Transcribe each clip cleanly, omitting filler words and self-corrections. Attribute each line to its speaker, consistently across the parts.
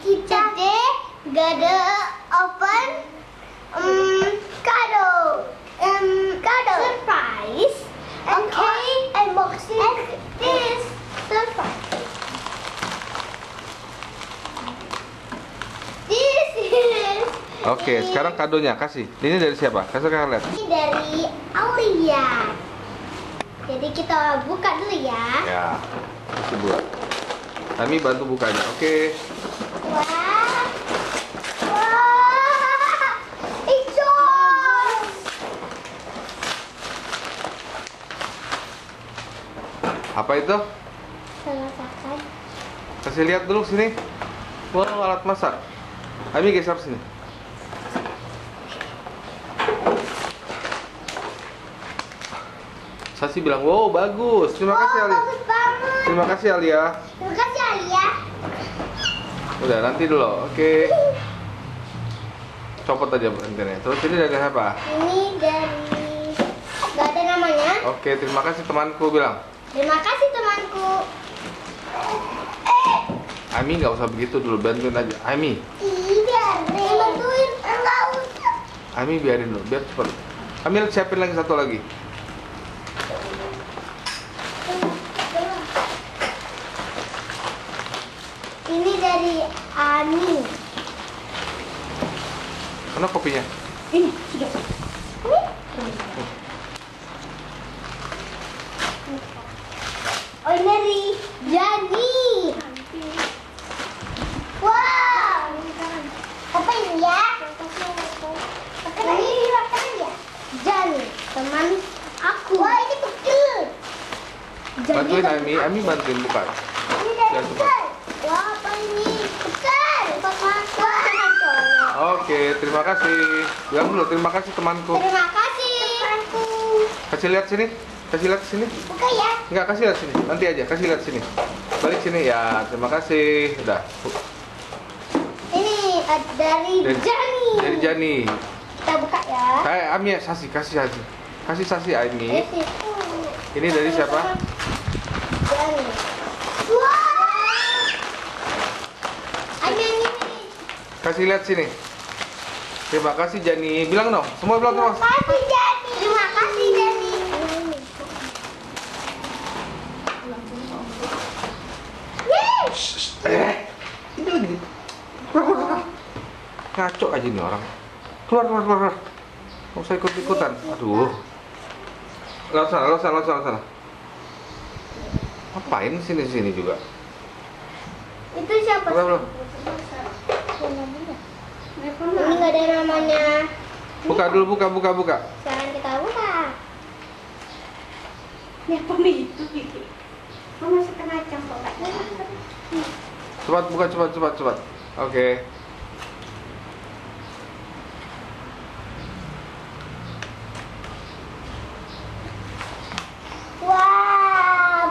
Speaker 1: kita gonna open kado. Surprise. Okay. Unboxing this surprise. This is.
Speaker 2: Oke, sekarang kadonya kasih. Ini dari siapa? Kasih kakak lihat.
Speaker 1: Ini dari Aulia. Jadi kita buka dulu ya.
Speaker 2: Ya, kasih buat. Kami bantu bukanya. Oke.
Speaker 1: Wah. Wah. Hijau.
Speaker 2: Apa itu?
Speaker 1: Masakan.
Speaker 2: Kasih lihat dulu sini. Wow, alat masak. Kami geser sini. Sasi bilang, wow bagus. Terima kasih Alia.
Speaker 1: Bagus banget.
Speaker 2: Terima kasih Alia.
Speaker 1: Terima kasih Alia.
Speaker 2: Udah nanti dulu. Oke. Copot aja bentarnya. Terus ini dari siapa?
Speaker 1: Ini dari gak ada namanya.
Speaker 2: Oke, terima kasih temanku bilang.
Speaker 1: Terima kasih temanku.
Speaker 2: Ami nggak usah begitu dulu, bantuin aja. Ami,
Speaker 1: Iya, bantuin. Enggak usah.
Speaker 2: Ami biarin dulu, biar cepet. Ami siapin lagi satu lagi.
Speaker 1: Ini dari Ani.
Speaker 2: Mana kopinya?
Speaker 1: Ini sudah. Oh, ini dari Jani. Wow. Apa ini ya? Ini makan ya? Jani, teman aku. Wah, ini kecil.
Speaker 2: Bantuin Ami bantuin buka.
Speaker 1: Ini dari
Speaker 2: Jangan cepat.
Speaker 1: kecil. Wah, apa ini? Kecil. Tempat makan.
Speaker 2: Oke, terima kasih. Bilang dulu, terima kasih temanku.
Speaker 1: Terima kasih. Temanku.
Speaker 2: Kasih lihat sini. Kasih lihat sini.
Speaker 1: Buka ya.
Speaker 2: Enggak, kasih lihat sini. Nanti aja, kasih lihat sini. Balik sini ya. Terima kasih. Udah.
Speaker 1: Ini dari Jani.
Speaker 2: Dari Jani.
Speaker 1: Kita buka ya.
Speaker 2: Kayak Ami ya, Sasi, kasih Sasi. Kasih Sasi Ami.
Speaker 1: Situ.
Speaker 2: Ini dari siapa?
Speaker 1: Jani. Wah. Ini.
Speaker 2: Kasih lihat sini. Terima kasih Jani. Bilang dong. Semua bilang
Speaker 1: Terima
Speaker 2: terus.
Speaker 1: kasih Jani. Terima kasih Jani.
Speaker 2: Ini lagi. Keluar. Ngaco aja nih orang. Keluar. Nggak usah ikut-ikutan. Aduh. Lewat sana. Ngapain sini juga?
Speaker 1: Itu siapa?
Speaker 2: Belum.
Speaker 1: Ini nggak ada namanya.
Speaker 2: Buka dulu, buka.
Speaker 1: Sekarang kita buka.
Speaker 3: Ini apa itu gitu?
Speaker 1: Mau masuk ke kacang kok.
Speaker 2: Cepat buka, cepat. Oke.
Speaker 1: Wah,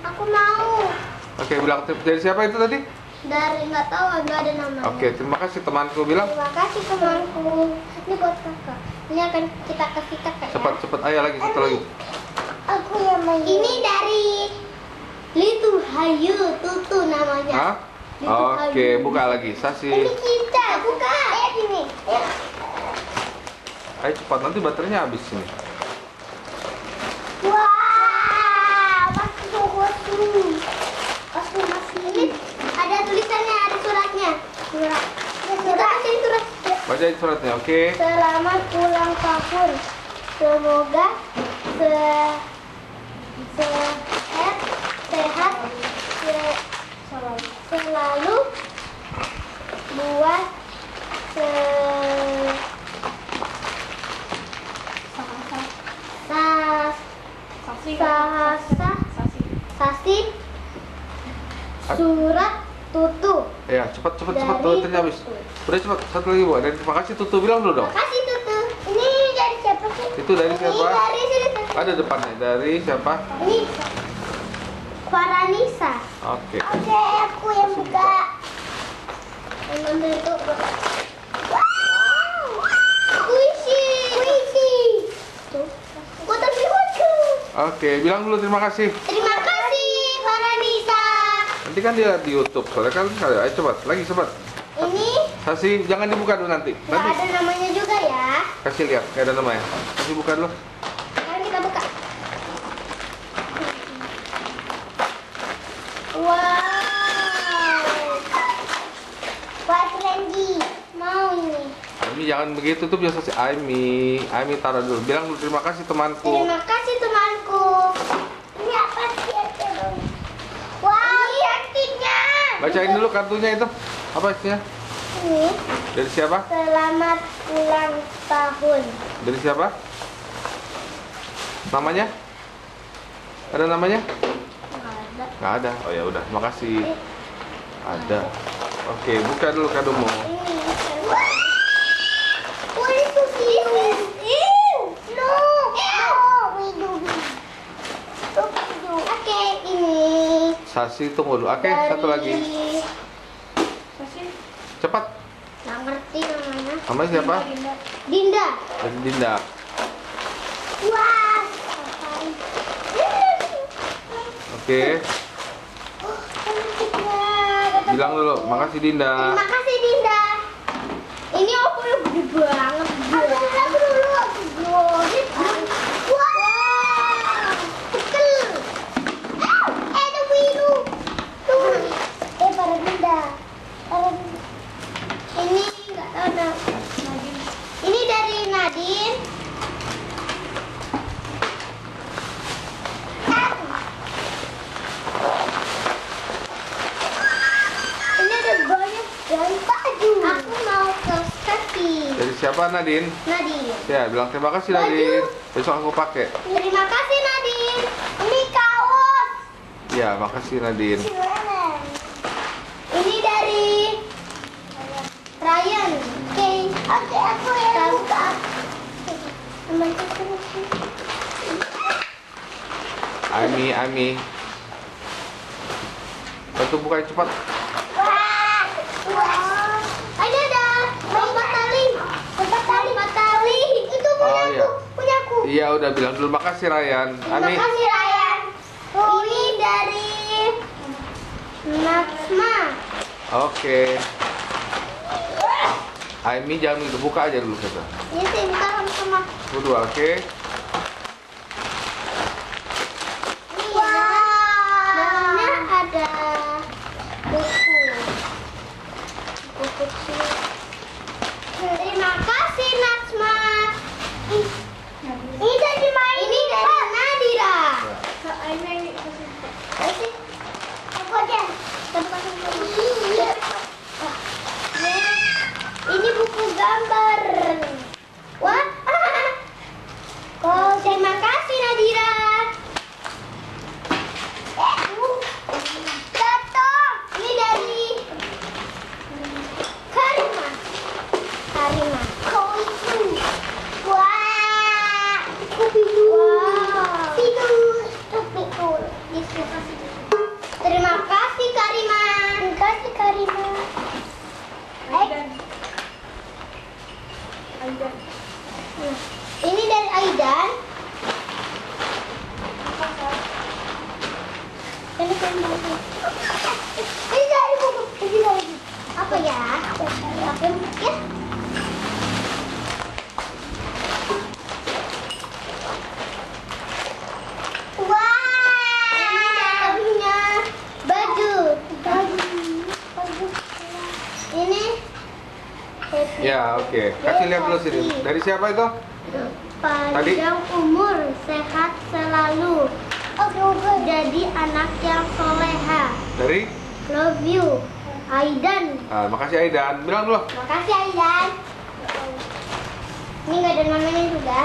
Speaker 1: aku mau.
Speaker 2: Oke, bilang dari siapa itu tadi?
Speaker 1: Dari nggak tahu, nggak ada namanya.
Speaker 2: Oke, terima kasih temanku bilang.
Speaker 1: Terima kasih temanku. Ini buat kakak. Ini akan kita kasih kakak ya.
Speaker 2: Cepat. Ayo lagi, satu lagi.
Speaker 1: Aku yang main. Ini dari Litu Hayu Tutu namanya.
Speaker 2: Hah?
Speaker 1: Litu
Speaker 2: Oke,
Speaker 1: Hayu.
Speaker 2: buka lagi. Sasi.
Speaker 1: Ini kita buka. Lihat ini. Ya.
Speaker 2: Ayo cepat, nanti baterainya habis ini.
Speaker 1: Wah, masih. Ini ada tulisannya, ada suratnya. Surat. Kita bacain surat.
Speaker 2: Bacain suratnya, oke?
Speaker 1: Selamat ulang tahun. Semoga sehat selalu buat Sasi surat Tutu.
Speaker 2: Ya, cepat.
Speaker 1: Dari
Speaker 2: Baterainya habis.
Speaker 1: Tutu.
Speaker 2: Udah cepat, satu lagi Bu. Dan terima kasih Tutu bilang dulu dong.
Speaker 1: Makasih Tutu. Ini dari siapa sih?
Speaker 2: Itu dari siapa?
Speaker 1: Ini dari sini.
Speaker 2: Ada depannya. Dari siapa?
Speaker 1: Ini Faranisa.
Speaker 2: Oke.
Speaker 1: Oke, aku yang buka. Yang ambil itu. Wow. Puisi. Tuh. Kota Bihuku.
Speaker 2: Oke, bilang dulu terima kasih.
Speaker 1: Terima kasih Faranisa.
Speaker 2: Nanti kan dia lihat di YouTube. Soalnya kan, ayo coba lagi sobat.
Speaker 1: Ini
Speaker 2: Kasih, jangan dibuka dulu nanti.
Speaker 1: nggak ada namanya juga ya.
Speaker 2: Kasih lihat, nggak ada namanya. Kasih buka dulu.
Speaker 1: Sekarang kita buka. Wow. Buat Randy. Mau ini.
Speaker 2: Aimi jangan begitu tuh biasa sih. Aimi taruh dulu. Bilang dulu terima kasih temanku.
Speaker 1: Terima kasih temanku. Ini apa sih? Wow, cantiknya.
Speaker 2: Bacain dulu kartunya itu. Apa isinya?
Speaker 1: Ini
Speaker 2: Dari siapa?
Speaker 1: selamat ulang tahun.
Speaker 2: Dari siapa? Namanya? Ada namanya?
Speaker 1: Nggak ada.
Speaker 2: Nggak ada. Oh ya udah, makasih. Ada. Oke, buka dulu kadomu.
Speaker 1: Ini. What is so cute? Ew. No. We do. Oke, ini.
Speaker 2: Sasi tunggu dulu. Oke, satu lagi.
Speaker 3: Kasih.
Speaker 2: Cepat.
Speaker 1: Nggak ngerti namanya.
Speaker 2: Namanya siapa?
Speaker 1: Dinda.
Speaker 2: Dari Dinda.
Speaker 1: Wah.
Speaker 2: Oke, bilang dulu. Makasih Dinda.
Speaker 1: Terima kasih Dinda. Ini aku udah gede banget. Aku dulu. Wow. Pekel. Ada biru. Tuh. Para Dinda. Ini nggak tahu dah. Ini dari Nadine. Ini ada banyak dari baju. Aku mau kaos kaki.
Speaker 2: Dari siapa Nadine?
Speaker 1: Nadine.
Speaker 2: Ya, bilang terima kasih
Speaker 1: Baju.
Speaker 2: Nadine. Besok aku pakai.
Speaker 1: Terima kasih Nadine. Ini kaos.
Speaker 2: Ya, makasih Nadine.
Speaker 1: Ini dari Ryan. Oke, aku yang buka.
Speaker 2: Ami. Bantu buka cepat.
Speaker 1: Wah. Ada. Empat tali. Itu
Speaker 2: Oh iya.
Speaker 1: punyaku.
Speaker 2: Iya, udah bilang dulu makasih Ryan.
Speaker 1: Terima
Speaker 2: Ami.
Speaker 1: kasih Ryan. Ini dari Natsma.
Speaker 2: Oke. Ami jangan itu buka aja dulu kata.
Speaker 1: Ini sih buka sama-sama.
Speaker 2: Berdua, oke.
Speaker 1: Dalamnya ada buku. Buku kecil. Terima kasih Natsma. Ini dari Nadira. Kasih. Aku aja. Ini buku gambar. Wah. Terima kasih Nadira. Datang. Ini dari Karima. Kau itu. Wah. Terima kasih Karima. Ini dari Aidan. Ini dari buku. Apa ya? Apa ya? Wah, ini dalamnya baju. Ini
Speaker 2: Ya, oke. Kasih lihat dulu sini. Dari siapa itu?
Speaker 1: panjang umur, sehat selalu. Jadi anak yang soleha.
Speaker 2: Dari?
Speaker 1: Love you, Aidan.
Speaker 2: Makasih Aidan. Bilang dulu.
Speaker 1: Makasih Aidan. Ini nggak ada namanya juga.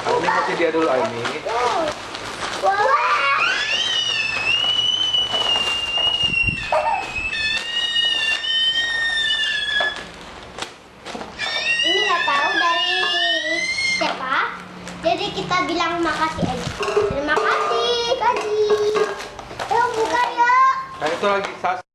Speaker 2: Ini kasih dia dulu Aimi.
Speaker 1: Wah. Ini nggak tahu dari siapa. Jadi kita bilang makasih aja. Terima kasih, Kadi. Yuk buka yuk.
Speaker 2: Nah itu lagi Sas.